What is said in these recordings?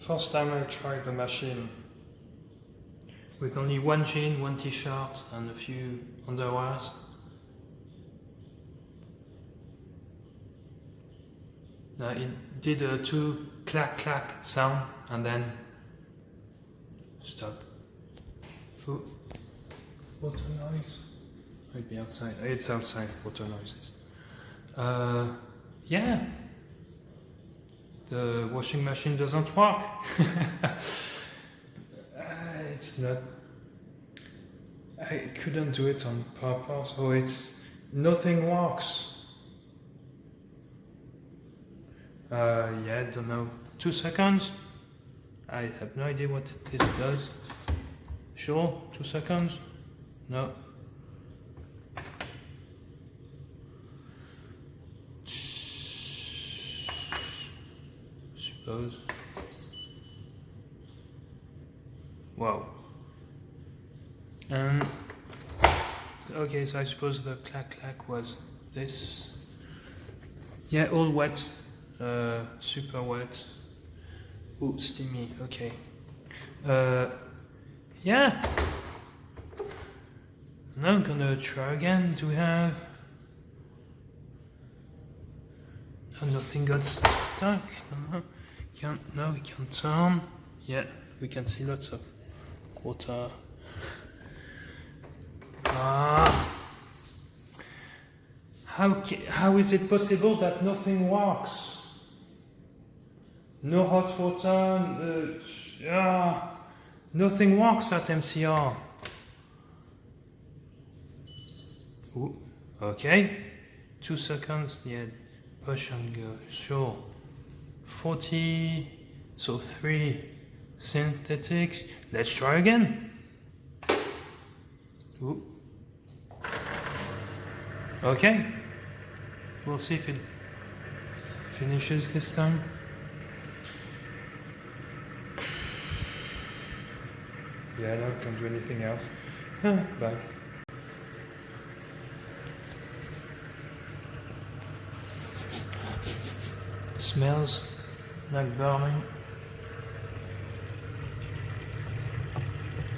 First time I tried the machine with only one jean, one t-shirt and a few underwears. Now it did a 2 clack clack sound and then stop. Oh, water noise. Might be outside. It's outside, water noises. Yeah. The washing machine doesn't work. It's not. I couldn't do it on purpose. Oh, it's nothing works. Yeah, I don't know. 2 seconds. I have no idea what this does. Sure, 2 seconds. No. Suppose. Wow. Okay, so I suppose the clack clack was this. Yeah, all wet. Super wet. Ooh, steamy. Okay. Yeah. Now I'm gonna try again. Do we have? Oh, nothing got stuck. No. Can't. No, we can't turn. Yeah, we can see lots of water. How is it possible that nothing works? No hot water. Nothing works at M.C.R. Ooh, okay. 2 seconds. Yeah, push and go. Sure. 40. So 3 synthetics. Let's try again. Ooh. Okay. We'll see if it finishes this time. Yeah, no, I can't do anything else. Bye. Smells like burning.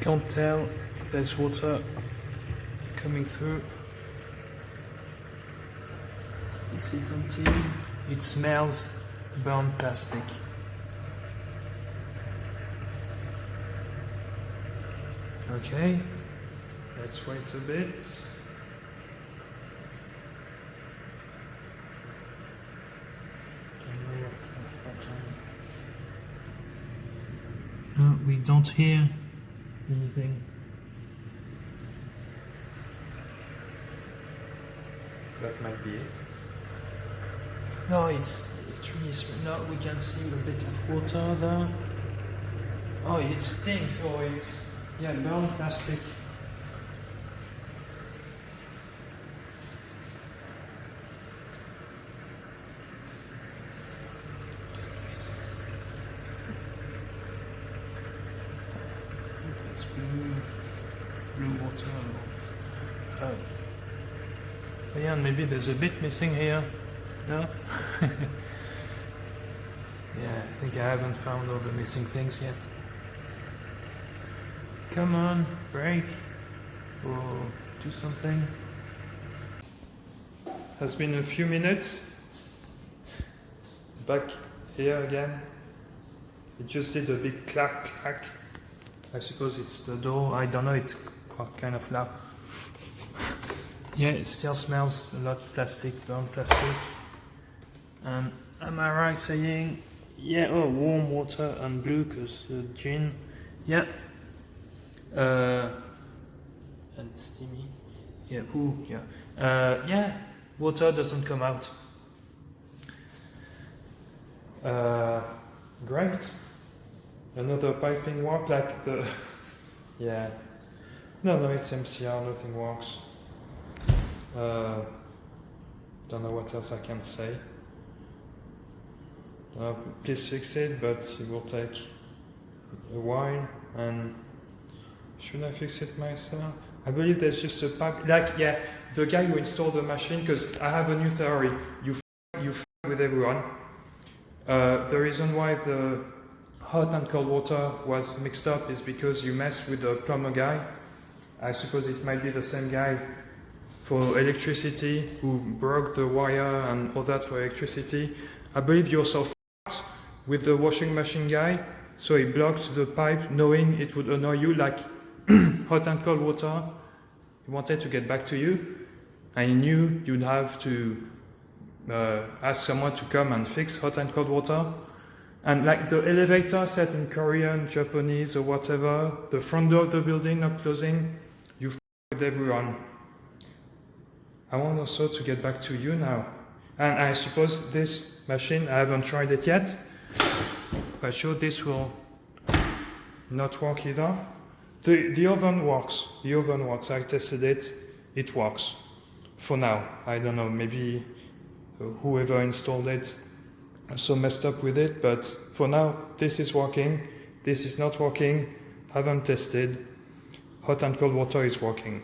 Can't tell if there's water coming through. Is it empty? It smells burnt plastic. Okay, let's wait a bit. No, we don't hear anything. That might be it. No, it's really no. We can see a bit of water there. Oh, it stinks. Oh, it's burnt plastic. That's blue water. Oh, yeah, maybe there's a bit missing here. No? Yeah, I think I haven't found all the missing things yet. Come on, break. Or do something. Has been a few minutes. Back here again. It just did a big clack clack. I suppose it's the door. I don't know, it's kind of loud. Yeah, it still smells a lot of plastic, burnt plastic. And am I right saying, yeah, oh, warm water and blue because gin. Yeah. And steamy. Yeah, ooh, yeah. Yeah, water doesn't come out. Great. Another piping work like the. Yeah. No, it's M.C.R, nothing works. Don't know what else I can say. Please fix it, but it will take a while. And should I fix it myself? I believe there's just a pipe. Like, yeah, the guy who installed the machine, because I have a new theory. You with everyone. The reason why the hot and cold water was mixed up is because you messed with the plumber guy. I suppose it might be the same guy for electricity who broke the wire and all that for electricity. I believe you also f***ed with the washing machine guy, so he blocked the pipe knowing it would annoy you, like hot and cold water. He wanted to get back to you, and he knew you'd have to ask someone to come and fix hot and cold water. And like the elevator set in Korean, Japanese or whatever, the front door of the building not closing, you f*** with everyone. I want also to get back to you now. And I suppose this machine, I haven't tried it yet, but sure this will not work either. The oven works. The oven works. I tested it. It works. For now. I don't know. Maybe whoever installed it so messed up with it. But for now, this is working. This is not working. Haven't tested. Hot and cold water is working.